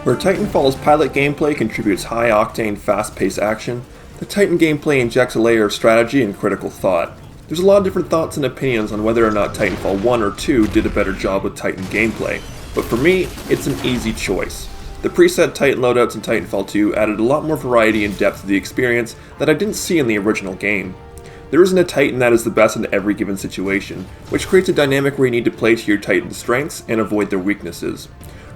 Where Titanfall's pilot gameplay contributes high-octane, fast-paced action, the Titan gameplay injects a layer of strategy and critical thought. There's a lot of different thoughts and opinions on whether or not Titanfall 1 or 2 did a better job with Titan gameplay, but for me, it's an easy choice. The preset Titan loadouts in Titanfall 2 added a lot more variety and depth to the experience that I didn't see in the original game. There isn't a Titan that is the best in every given situation, which creates a dynamic where you need to play to your Titan's strengths and avoid their weaknesses.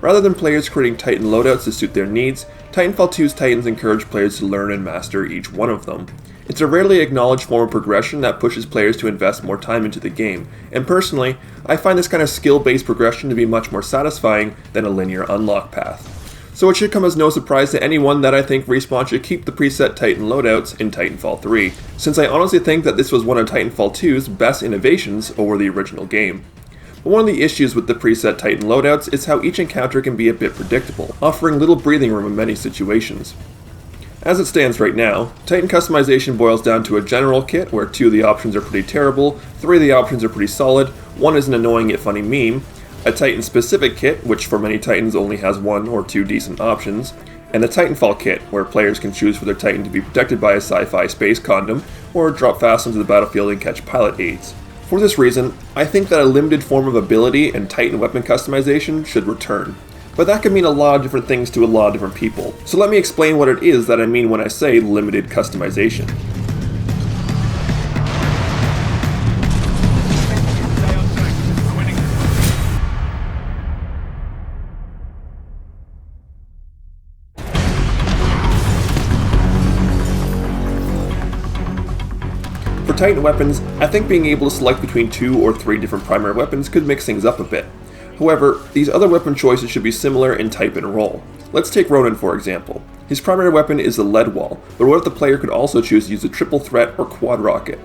Rather than players creating Titan loadouts to suit their needs, Titanfall 2's Titans encourage players to learn and master each one of them. It's a rarely acknowledged form of progression that pushes players to invest more time into the game, and personally, I find this kind of skill-based progression to be much more satisfying than a linear unlock path. So it should come as no surprise to anyone that I think Respawn should keep the preset Titan loadouts in Titanfall 3, since I honestly think that this was one of Titanfall 2's best innovations over the original game. But one of the issues with the preset Titan loadouts is how each encounter can be a bit predictable, offering little breathing room in many situations. As it stands right now, Titan customization boils down to a general kit where 2 of the options are pretty terrible, 3 of the options are pretty solid, 1 is an annoying yet funny meme, a Titan-specific kit, which for many Titans only has 1 or 2 decent options, and a Titanfall kit, where players can choose for their Titan to be protected by a sci-fi space condom, or drop fast into the battlefield and catch pilot aids. For this reason, I think that a limited form of ability and Titan weapon customization should return. But that could mean a lot of different things to a lot of different people, so let me explain what it is that I mean when I say limited customization. For Titan weapons, I think being able to select between 2 or 3 different primary weapons could mix things up a bit. However, these other weapon choices should be similar in type and role. Let's take Ronin for example. His primary weapon is the lead wall, but what if the player could also choose to use a triple threat or quad rocket?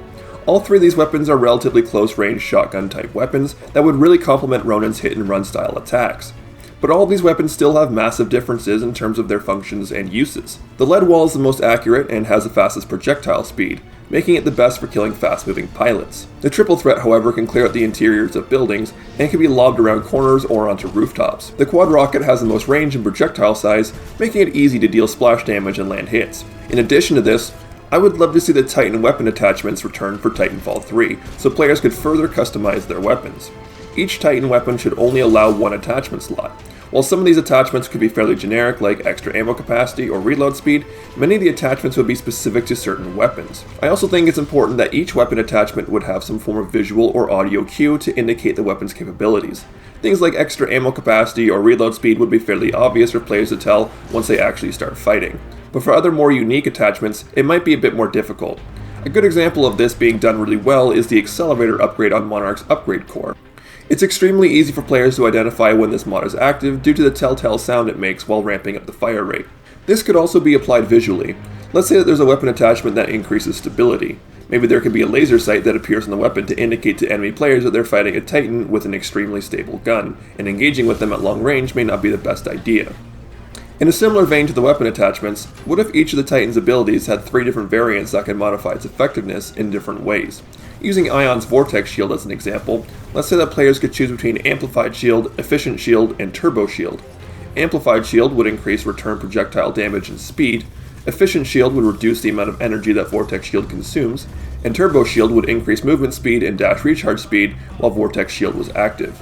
All 3 of these weapons are relatively close-range shotgun type weapons that would really complement Ronin's hit and run style attacks. But all of these weapons still have massive differences in terms of their functions and uses. The lead wall is the most accurate and has the fastest projectile speed, making it the best for killing fast-moving pilots. The triple threat, however, can clear out the interiors of buildings and can be lobbed around corners or onto rooftops. The quad rocket has the most range and projectile size, making it easy to deal splash damage and land hits. In addition to this, I would love to see the Titan weapon attachments return for Titanfall 3, so players could further customize their weapons. Each Titan weapon should only allow 1 attachment slot. While some of these attachments could be fairly generic, like extra ammo capacity or reload speed, many of the attachments would be specific to certain weapons. I also think it's important that each weapon attachment would have some form of visual or audio cue to indicate the weapon's capabilities. Things like extra ammo capacity or reload speed would be fairly obvious for players to tell once they actually start fighting. But for other more unique attachments, it might be a bit more difficult. A good example of this being done really well is the accelerator upgrade on Monarch's upgrade core. It's extremely easy for players to identify when this mod is active due to the telltale sound it makes while ramping up the fire rate. This could also be applied visually. Let's say that there's a weapon attachment that increases stability. Maybe there could be a laser sight that appears on the weapon to indicate to enemy players that they're fighting a Titan with an extremely stable gun, and engaging with them at long range may not be the best idea. In a similar vein to the weapon attachments, what if each of the Titan's abilities had 3 different variants that can modify its effectiveness in different ways? Using Ion's Vortex Shield as an example, let's say that players could choose between Amplified Shield, Efficient Shield, and Turbo Shield. Amplified Shield would increase return projectile damage and speed, Efficient Shield would reduce the amount of energy that Vortex Shield consumes, and Turbo Shield would increase movement speed and dash recharge speed while Vortex Shield was active.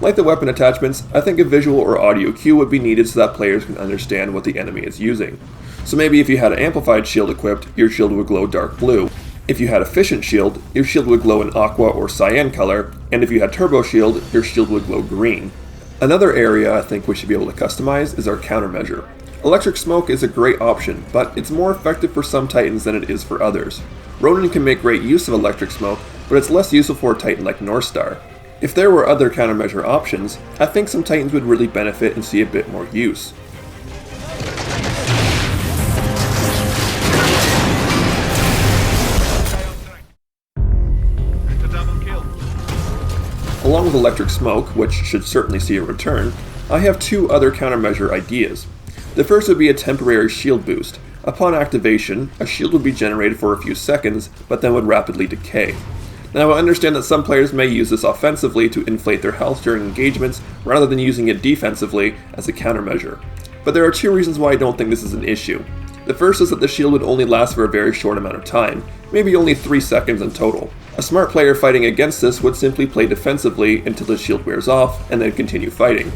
Like the weapon attachments, I think a visual or audio cue would be needed so that players can understand what the enemy is using. So maybe if you had an Amplified Shield equipped, your shield would glow dark blue. If you had Efficient Shield, your shield would glow in aqua or cyan color, and if you had Turbo Shield, your shield would glow green. Another area I think we should be able to customize is our countermeasure. Electric Smoke is a great option, but it's more effective for some Titans than it is for others. Ronin can make great use of Electric Smoke, but it's less useful for a Titan like Northstar. If there were other countermeasure options, I think some Titans would really benefit and see a bit more use. Along with Electric Smoke, which should certainly see a return, I have 2 other countermeasure ideas. The first would be a temporary shield boost. Upon activation, a shield would be generated for a few seconds, but then would rapidly decay. Now I understand that some players may use this offensively to inflate their health during engagements rather than using it defensively as a countermeasure. but there are two reasons why I don't think this is an issue. The first is that the shield would only last for a very short amount of time, maybe only 3 seconds in total. A smart player fighting against this would simply play defensively until the shield wears off, and then continue fighting.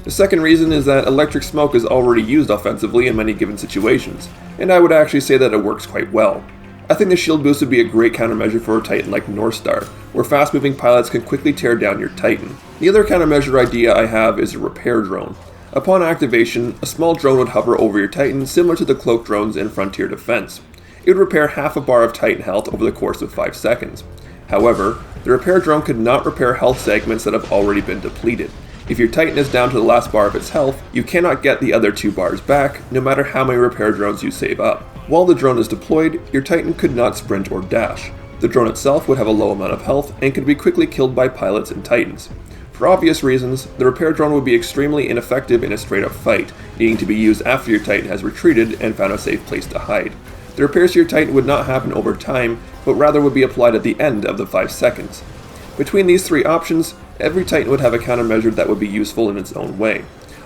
The second reason is that electric smoke is already used offensively in many given situations, and I would actually say that it works quite well. I think the shield boost would be a great countermeasure for a Titan like Northstar, where fast-moving pilots can quickly tear down your Titan. The other countermeasure idea I have is a repair drone. Upon activation, a small drone would hover over your Titan similar to the cloak drones in Frontier Defense. It would repair half a bar of Titan health over the course of 5 seconds. However, the repair drone could not repair health segments that have already been depleted. If your Titan is down to the last bar of its health, you cannot get the other 2 bars back, no matter how many repair drones you save up. While the drone is deployed, your Titan could not sprint or dash. The drone itself would have a low amount of health and could be quickly killed by pilots and Titans. For obvious reasons, the repair drone would be extremely ineffective in a straight-up fight, needing to be used after your Titan has retreated and found a safe place to hide. The repairs to your Titan would not happen over time, but rather would be applied at the end of the 5 seconds. Between these 3 options, every Titan would have a countermeasure that would be useful in its own way.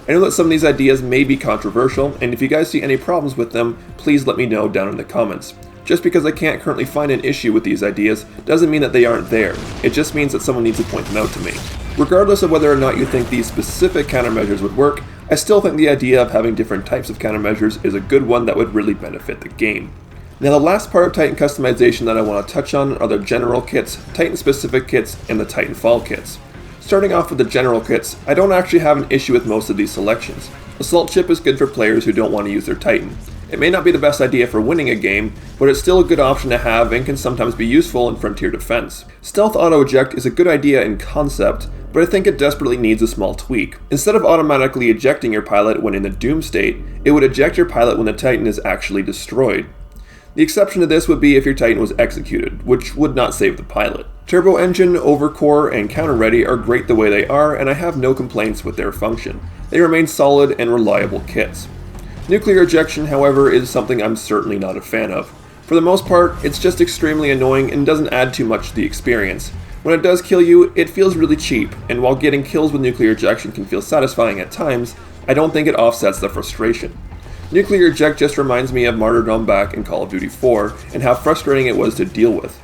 I know that some of these ideas may be controversial, and if you guys see any problems with them, please let me know down in the comments. Just because I can't currently find an issue with these ideas doesn't mean that they aren't there, it just means that someone needs to point them out to me. Regardless of whether or not you think these specific countermeasures would work, I still think the idea of having different types of countermeasures is a good one that would really benefit the game. Now the last part of Titan customization that I want to touch on are the general kits, Titan specific kits, and the Titanfall kits. Starting off with the general kits, I don't actually have an issue with most of these selections. Assault Ship is good for players who don't want to use their Titan. It may not be the best idea for winning a game, but it's still a good option to have and can sometimes be useful in Frontier Defense. Stealth Auto Eject is a good idea in concept, but I think it desperately needs a small tweak. Instead of automatically ejecting your pilot when in the doom state, it would eject your pilot when the Titan is actually destroyed. The exception to this would be if your Titan was executed, which would not save the pilot. Turbo Engine, Overcore, and Counter Ready are great the way they are, and I have no complaints with their function. They remain solid and reliable kits. Nuclear ejection, however, is something I'm certainly not a fan of. For the most part, it's just extremely annoying and doesn't add too much to the experience. When it does kill you, it feels really cheap, and while getting kills with nuclear ejection can feel satisfying at times, I don't think it offsets the frustration. Nuclear eject just reminds me of Martyrdom back in Call of Duty 4, and how frustrating it was to deal with.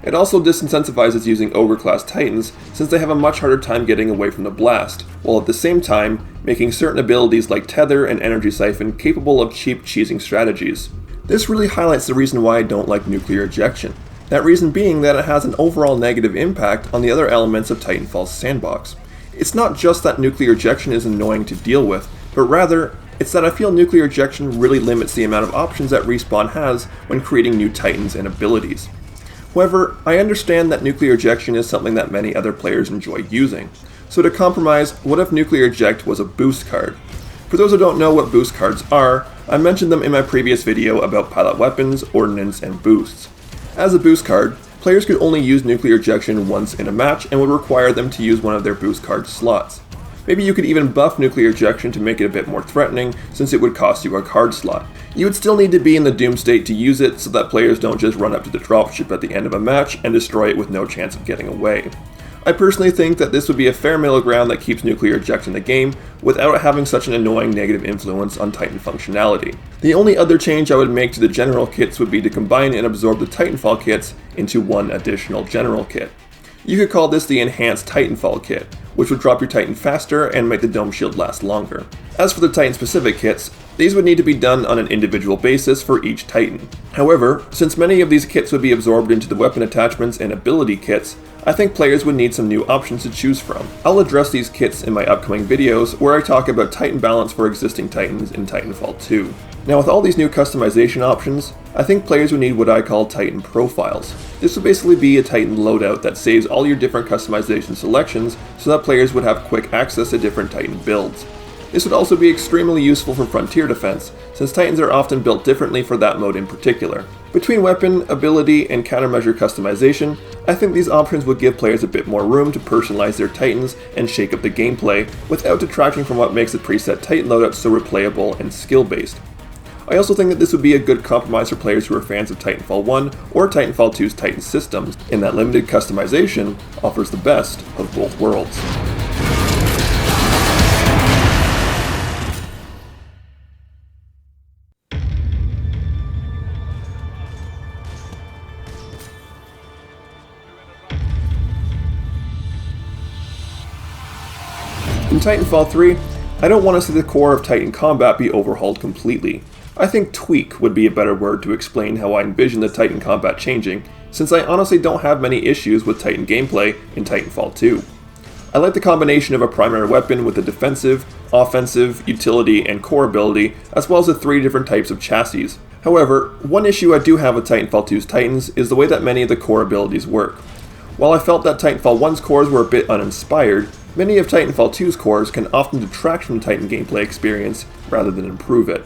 It also disincentivizes using Ogre-class Titans, since they have a much harder time getting away from the blast, while at the same time, making certain abilities like Tether and Energy Siphon capable of cheap cheesing strategies. This really highlights the reason why I don't like nuclear ejection. That reason being that it has an overall negative impact on the other elements of Titanfall's sandbox. It's not just that nuclear ejection is annoying to deal with, but rather, it's that I feel nuclear ejection really limits the amount of options that Respawn has when creating new Titans and abilities. However, I understand that nuclear ejection is something that many other players enjoy using. So to compromise, what if nuclear eject was a boost card? For those who don't know what boost cards are, I mentioned them in my previous video about pilot weapons, ordnance, and boosts. As a boost card, players could only use nuclear ejection once in a match and would require them to use one of their boost card slots. Maybe you could even buff nuclear ejection to make it a bit more threatening, since it would cost you a card slot. You would still need to be in the doom state to use it so that players don't just run up to the dropship at the end of a match and destroy it with no chance of getting away. I personally think that this would be a fair middle ground that keeps nuclear eject in the game without having such an annoying negative influence on Titan functionality. The only other change I would make to the general kits would be to combine and absorb the Titanfall kits into one additional general kit. You could call this the Enhanced Titanfall kit, which would drop your Titan faster and make the dome shield last longer. As for the Titan-specific kits, these would need to be done on an individual basis for each Titan. However, since many of these kits would be absorbed into the weapon attachments and ability kits, I think players would need some new options to choose from. I'll address these kits in my upcoming videos where I talk about Titan balance for existing Titans in Titanfall 2. Now with all these new customization options, I think players would need what I call Titan profiles. This would basically be a Titan loadout that saves all your different customization selections so that players would have quick access to different Titan builds. This would also be extremely useful for Frontier Defense, since Titans are often built differently for that mode in particular. Between weapon, ability, and countermeasure customization, I think these options would give players a bit more room to personalize their Titans and shake up the gameplay without detracting from what makes the preset Titan loadout so replayable and skill-based. I also think that this would be a good compromise for players who are fans of Titanfall 1 or Titanfall 2's Titan systems, in that limited customization offers the best of both worlds. In Titanfall 3, I don't want to see the core of Titan combat be overhauled completely. I think tweak would be a better word to explain how I envision the Titan combat changing, since I honestly don't have many issues with Titan gameplay in Titanfall 2. I like the combination of a primary weapon with a defensive, offensive, utility, and core ability, as well as the 3 different types of chassis. However, one issue I do have with Titanfall 2's Titans is the way that many of the core abilities work. While I felt that Titanfall 1's cores were a bit uninspired, many of Titanfall 2's cores can often detract from the Titan gameplay experience rather than improve it.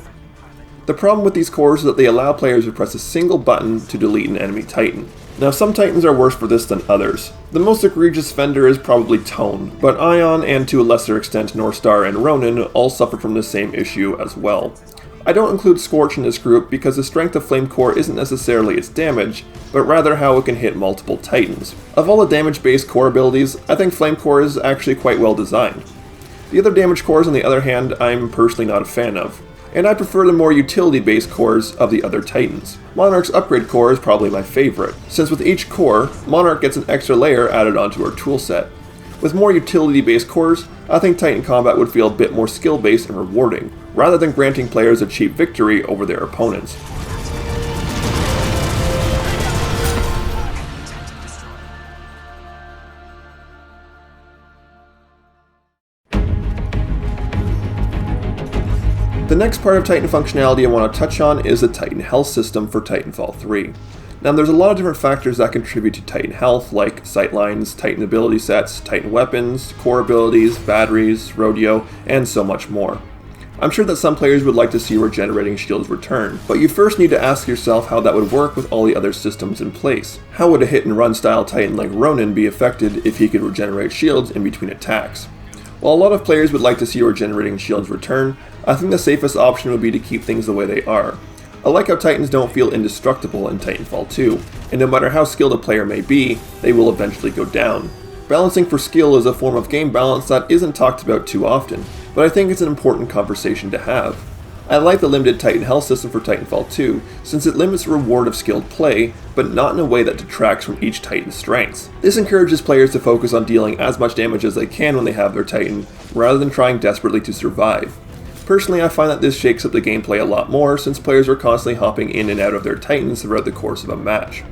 The problem with these cores is that they allow players to press a single button to delete an enemy Titan. Now, some Titans are worse for this than others. The most egregious offender is probably Tone, but Ion and to a lesser extent Northstar and Ronin all suffer from the same issue as well. I don't include Scorch in this group because the strength of Flame Core isn't necessarily its damage, but rather how it can hit multiple Titans. Of all the damage-based core abilities, I think Flame Core is actually quite well designed. The other damage cores, on the other hand, I'm personally not a fan of, and I prefer the more utility-based cores of the other Titans. Monarch's upgrade core is probably my favorite, since with each core, Monarch gets an extra layer added onto her toolset. With more utility-based cores, I think Titan combat would feel a bit more skill-based and rewarding, rather than granting players a cheap victory over their opponents. The next part of Titan functionality I want to touch on is the Titan health system for Titanfall 3. Now, there's a lot of different factors that contribute to Titan health, like sightlines, Titan ability sets, Titan weapons, core abilities, batteries, rodeo, and so much more. I'm sure that some players would like to see regenerating shields return, but you first need to ask yourself how that would work with all the other systems in place. How would a hit and run style Titan like Ronin be affected if he could regenerate shields in between attacks? While a lot of players would like to see regenerating shields return, I think the safest option would be to keep things the way they are. I like how Titans don't feel indestructible in Titanfall 2, and no matter how skilled a player may be, they will eventually go down. Balancing for skill is a form of game balance that isn't talked about too often, but I think it's an important conversation to have. I like the limited Titan health system for Titanfall 2, since it limits the reward of skilled play, but not in a way that detracts from each Titan's strengths. This encourages players to focus on dealing as much damage as they can when they have their Titan, rather than trying desperately to survive. Personally, I find that this shakes up the gameplay a lot more, since players are constantly hopping in and out of their Titans throughout the course of a match.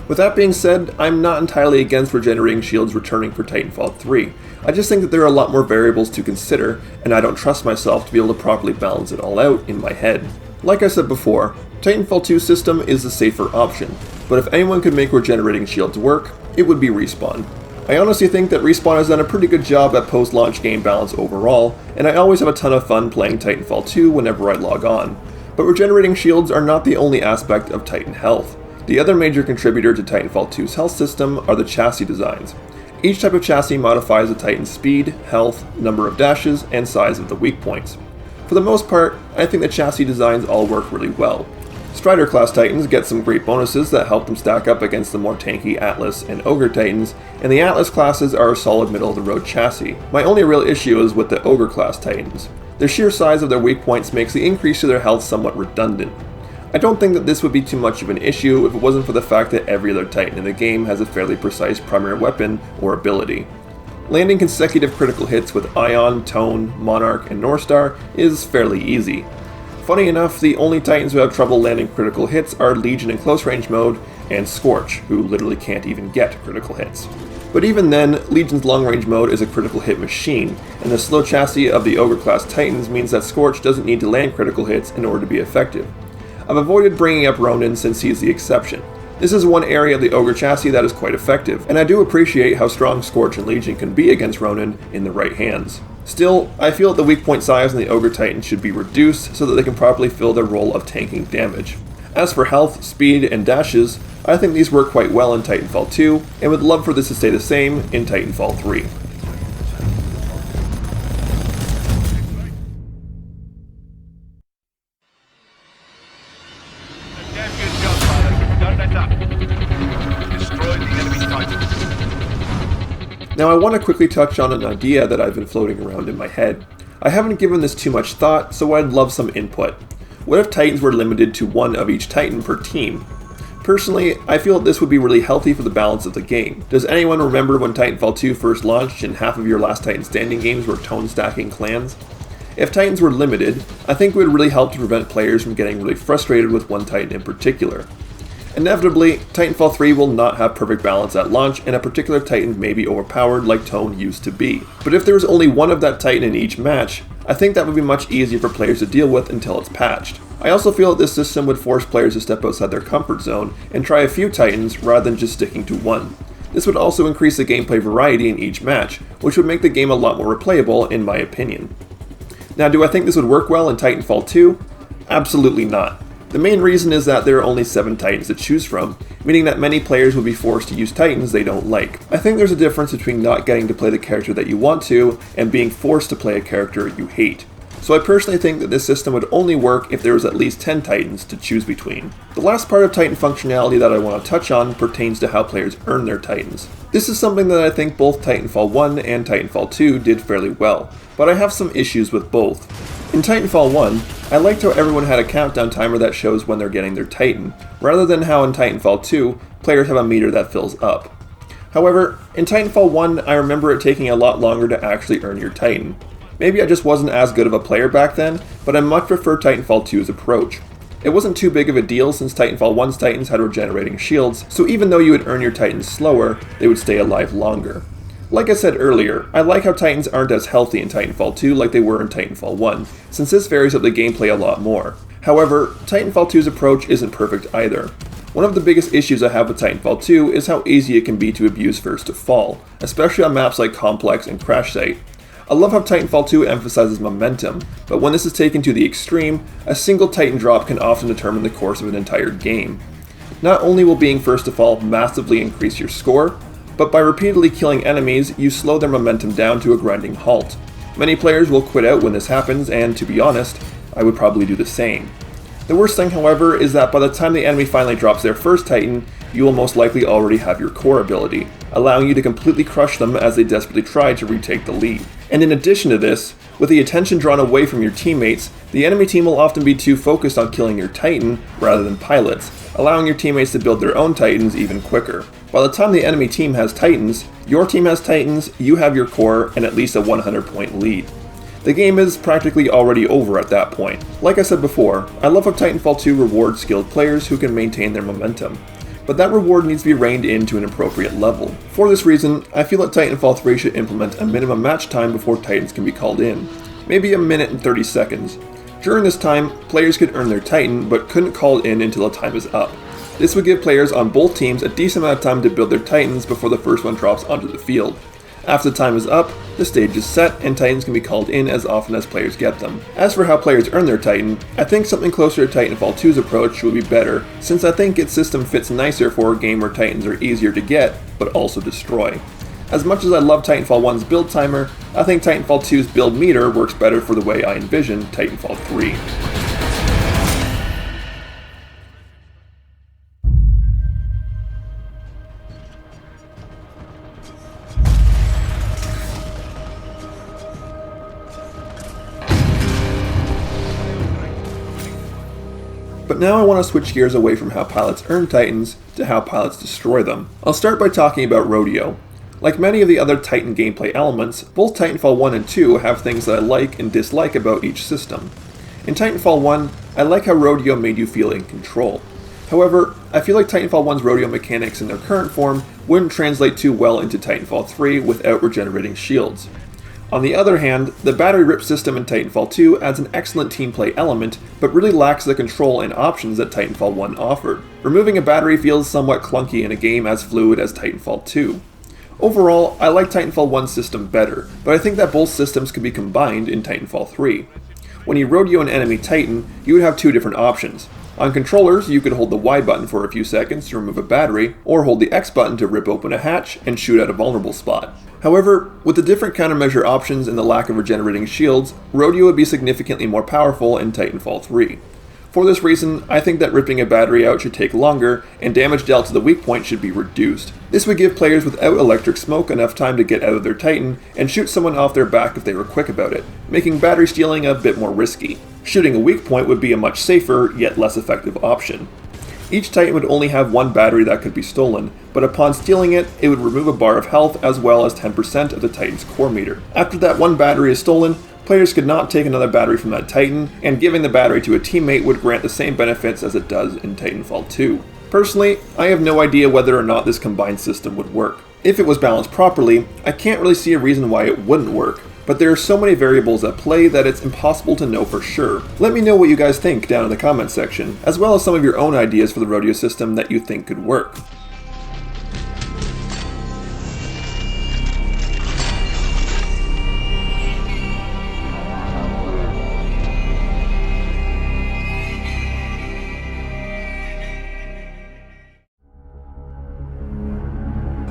With that being said, I'm not entirely against regenerating shields returning for Titanfall 3. I just think that there are a lot more variables to consider, and I don't trust myself to be able to properly balance it all out in my head. Like I said before, Titanfall 2's system is the safer option, but if anyone could make regenerating shields work, it would be Respawn. I honestly think that Respawn has done a pretty good job at post-launch game balance overall, and I always have a ton of fun playing Titanfall 2 whenever I log on. But regenerating shields are not the only aspect of Titan health. The other major contributor to Titanfall 2's health system are the chassis designs. Each type of chassis modifies the Titan's speed, health, number of dashes, and size of the weak points. For the most part, I think the chassis designs all work really well. Strider class Titans get some great bonuses that help them stack up against the more tanky Atlas and Ogre Titans, and the Atlas classes are a solid middle of the road chassis. My only real issue is with the Ogre class Titans. The sheer size of their weak points makes the increase to their health somewhat redundant. I don't think that this would be too much of an issue if it wasn't for the fact that every other Titan in the game has a fairly precise primary weapon or ability. Landing consecutive critical hits with Ion, Tone, Monarch, and Northstar is fairly easy. Funny enough, the only Titans who have trouble landing critical hits are Legion in close range mode and Scorch, who literally can't even get critical hits. But even then, Legion's long range mode is a critical hit machine, and the slow chassis of the Ogre class Titans means that Scorch doesn't need to land critical hits in order to be effective. I've avoided bringing up Ronin since he's the exception. This is one area of the Ogre chassis that is quite effective, and I do appreciate how strong Scorch and Legion can be against Ronin in the right hands. Still, I feel that the weak point size in the Ogre Titans should be reduced so that they can properly fill their role of tanking damage. As for health, speed, and dashes, I think these work quite well in Titanfall 2, and would love for this to stay the same in Titanfall 3. Now I want to quickly touch on an idea that I've been floating around in my head. I haven't given this too much thought, so I'd love some input. What if Titans were limited to one of each Titan per team? Personally, I feel that this would be really healthy for the balance of the game. Does anyone remember when Titanfall 2 first launched and half of your last Titan standing games were tone stacking clans? If Titans were limited, I think it would really help to prevent players from getting really frustrated with one Titan in particular. Inevitably, Titanfall 3 will not have perfect balance at launch, and a particular Titan may be overpowered like Tone used to be. But if there was only one of that Titan in each match, I think that would be much easier for players to deal with until it's patched. I also feel that this system would force players to step outside their comfort zone and try a few Titans rather than just sticking to one. This would also increase the gameplay variety in each match, which would make the game a lot more replayable in my opinion. Now, do I think this would work well in Titanfall 2? Absolutely not. The main reason is that there are only 7 Titans to choose from, meaning that many players would be forced to use Titans they don't like. I think there's a difference between not getting to play the character that you want to, and being forced to play a character you hate. So I personally think that this system would only work if there was at least 10 Titans to choose between. The last part of Titan functionality that I want to touch on pertains to how players earn their Titans. This is something that I think both Titanfall 1 and Titanfall 2 did fairly well, but I have some issues with both. In Titanfall 1, I liked how everyone had a countdown timer that shows when they're getting their Titan, rather than how in Titanfall 2, players have a meter that fills up. However, in Titanfall 1, I remember it taking a lot longer to actually earn your Titan. Maybe I just wasn't as good of a player back then, but I much prefer Titanfall 2's approach. It wasn't too big of a deal since Titanfall 1's Titans had regenerating shields, so even though you would earn your Titans slower, they would stay alive longer. Like I said earlier, I like how Titans aren't as healthy in Titanfall 2 like they were in Titanfall 1, since this varies up the gameplay a lot more. However, Titanfall 2's approach isn't perfect either. One of the biggest issues I have with Titanfall 2 is how easy it can be to abuse First to Fall, especially on maps like Complex and Crash Site. I love how Titanfall 2 emphasizes momentum, but when this is taken to the extreme, a single Titan drop can often determine the course of an entire game. Not only will being First to Fall massively increase your score, but by repeatedly killing enemies, you slow their momentum down to a grinding halt. Many players will quit out when this happens, and to be honest, I would probably do the same. The worst thing, however, is that by the time the enemy finally drops their first Titan, you will most likely already have your core ability, allowing you to completely crush them as they desperately try to retake the lead. And in addition to this, with the attention drawn away from your teammates, the enemy team will often be too focused on killing your Titan rather than pilots, allowing your teammates to build their own Titans even quicker. By the time the enemy team has Titans, your team has Titans, you have your core, and at least a 100-point lead. The game is practically already over at that point. Like I said before, I love how Titanfall 2 rewards skilled players who can maintain their momentum, but that reward needs to be reined in to an appropriate level. For this reason, I feel that Titanfall 3 should implement a minimum match time before Titans can be called in, maybe a minute and 30 seconds. During this time, players could earn their Titan, but couldn't call it in until the time is up. This would give players on both teams a decent amount of time to build their Titans before the first one drops onto the field. After the time is up, the stage is set, and Titans can be called in as often as players get them. As for how players earn their Titan, I think something closer to Titanfall 2's approach would be better, since I think its system fits nicer for a game where Titans are easier to get, but also destroy. As much as I love Titanfall 1's build timer, I think Titanfall 2's build meter works better for the way I envision Titanfall 3. But now I want to switch gears away from how pilots earn Titans to how pilots destroy them. I'll start by talking about Rodeo. Like many of the other Titan gameplay elements, both Titanfall 1 and 2 have things that I like and dislike about each system. In Titanfall 1, I like how Rodeo made you feel in control. However, I feel like Titanfall 1's Rodeo mechanics in their current form wouldn't translate too well into Titanfall 3 without regenerating shields. On the other hand, the battery rip system in Titanfall 2 adds an excellent team play element, but really lacks the control and options that Titanfall 1 offered. Removing a battery feels somewhat clunky in a game as fluid as Titanfall 2. Overall, I like Titanfall 1's system better, but I think that both systems could be combined in Titanfall 3. When you rodeo an enemy Titan, you would have two different options. On controllers, you could hold the Y button for a few seconds to remove a battery, or hold the X button to rip open a hatch and shoot at a vulnerable spot. However, with the different countermeasure options and the lack of regenerating shields, Rodeo would be significantly more powerful in Titanfall 3. For this reason, I think that ripping a battery out should take longer, and damage dealt to the weak point should be reduced. This would give players without electric smoke enough time to get out of their Titan and shoot someone off their back if they were quick about it, making battery stealing a bit more risky. Shooting a weak point would be a much safer, yet less effective option. Each Titan would only have one battery that could be stolen, but upon stealing it, it would remove a bar of health as well as 10% of the Titan's core meter. After that one battery is stolen, players could not take another battery from that Titan, and giving the battery to a teammate would grant the same benefits as it does in Titanfall 2. Personally, I have no idea whether or not this combined system would work. If it was balanced properly, I can't really see a reason why it wouldn't work, but there are so many variables at play that it's impossible to know for sure. Let me know what you guys think down in the comments section, as well as some of your own ideas for the rodeo system that you think could work.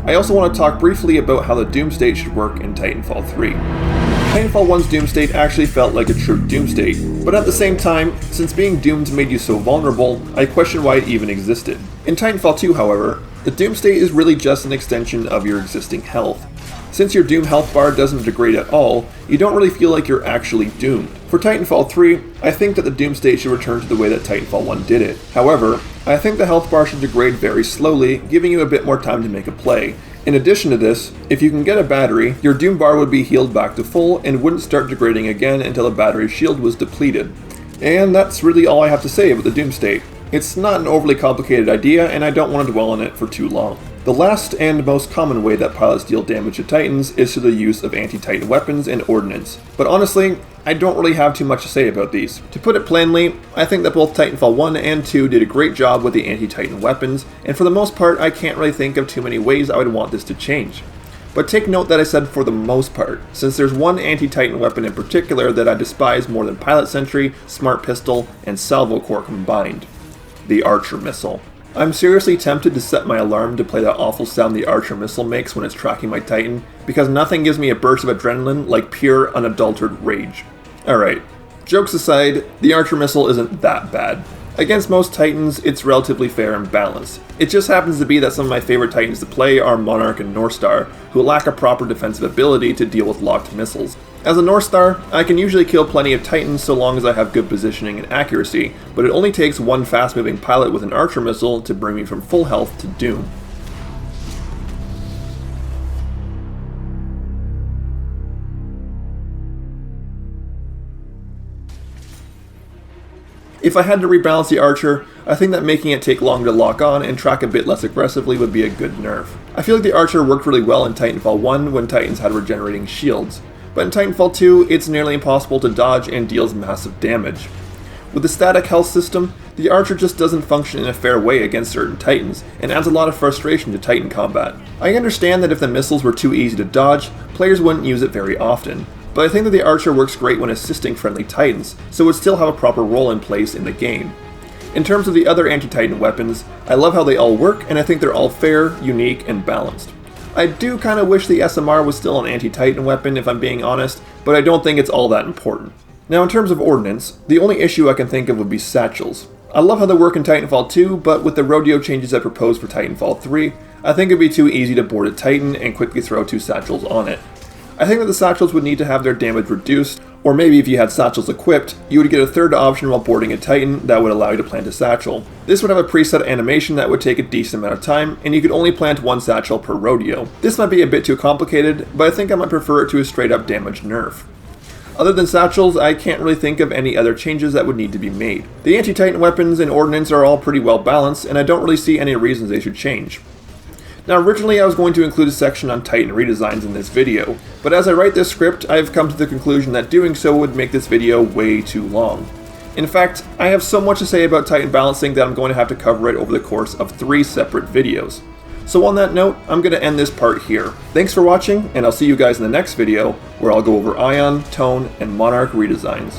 I also want to talk briefly about how the Doom State should work in Titanfall 3. Titanfall 1's Doom State actually felt like a true Doom State, but at the same time, since being doomed made you so vulnerable, I question why it even existed. In Titanfall 2, however, the Doom State is really just an extension of your existing health. Since your Doom health bar doesn't degrade at all, you don't really feel like you're actually doomed. For Titanfall 3, I think that the Doom State should return to the way that Titanfall 1 did it. However, I think the health bar should degrade very slowly, giving you a bit more time to make a play. In addition to this, if you can get a battery, your Doom bar would be healed back to full and wouldn't start degrading again until the battery's shield was depleted. And that's really all I have to say about the Doom State. It's not an overly complicated idea, and I don't want to dwell on it for too long. The last and most common way that pilots deal damage to Titans is through the use of anti-Titan weapons and ordnance. But honestly, I don't really have too much to say about these. To put it plainly, I think that both Titanfall 1 and 2 did a great job with the anti-Titan weapons, and for the most part I can't really think of too many ways I would want this to change. But take note that I said for the most part, since there's one anti-Titan weapon in particular that I despise more than Pilot Sentry, Smart Pistol, and Salvo Core combined. The Archer Missile. I'm seriously tempted to set my alarm to play that awful sound the Archer Missile makes when it's tracking my Titan, because nothing gives me a burst of adrenaline like pure, unadulterated rage. Alright, jokes aside, the Archer Missile isn't that bad. Against most Titans, it's relatively fair and balanced. It just happens to be that some of my favorite Titans to play are Monarch and Northstar, who lack a proper defensive ability to deal with locked missiles. As a Northstar, I can usually kill plenty of Titans so long as I have good positioning and accuracy, but it only takes one fast-moving pilot with an Archer Missile to bring me from full health to doom. If I had to rebalance the Archer, I think that making it take longer to lock on and track a bit less aggressively would be a good nerf. I feel like the Archer worked really well in Titanfall 1 when Titans had regenerating shields, but in Titanfall 2 it's nearly impossible to dodge and deals massive damage. With the static health system, the Archer just doesn't function in a fair way against certain Titans, and adds a lot of frustration to Titan combat. I understand that if the missiles were too easy to dodge, players wouldn't use it very often, but I think that the Archer works great when assisting friendly Titans, so it would still have a proper role in place in the game. In terms of the other anti-Titan weapons, I love how they all work, and I think they're all fair, unique, and balanced. I do kinda wish the SMR was still an anti-Titan weapon if I'm being honest, but I don't think it's all that important. Now in terms of ordnance, the only issue I can think of would be satchels. I love how they work in Titanfall 2, but with the rodeo changes I proposed for Titanfall 3, I think it'd be too easy to board a Titan and quickly throw 2 satchels on it. I think that the satchels would need to have their damage reduced, or maybe if you had satchels equipped, you would get a third option while boarding a Titan that would allow you to plant a satchel. This would have a preset animation that would take a decent amount of time, and you could only plant 1 satchel per rodeo. This might be a bit too complicated, but I think I might prefer it to a straight up damage nerf. Other than satchels, I can't really think of any other changes that would need to be made. The anti-Titan weapons and ordnance are all pretty well balanced, and I don't really see any reasons they should change. Now originally I was going to include a section on Titan redesigns in this video, but as I write this script, I have come to the conclusion that doing so would make this video way too long. In fact, I have so much to say about Titan balancing that I'm going to have to cover it over the course of 3 separate videos. So on that note, I'm going to end this part here. Thanks for watching, and I'll see you guys in the next video, where I'll go over Ion, Tone, and Monarch redesigns.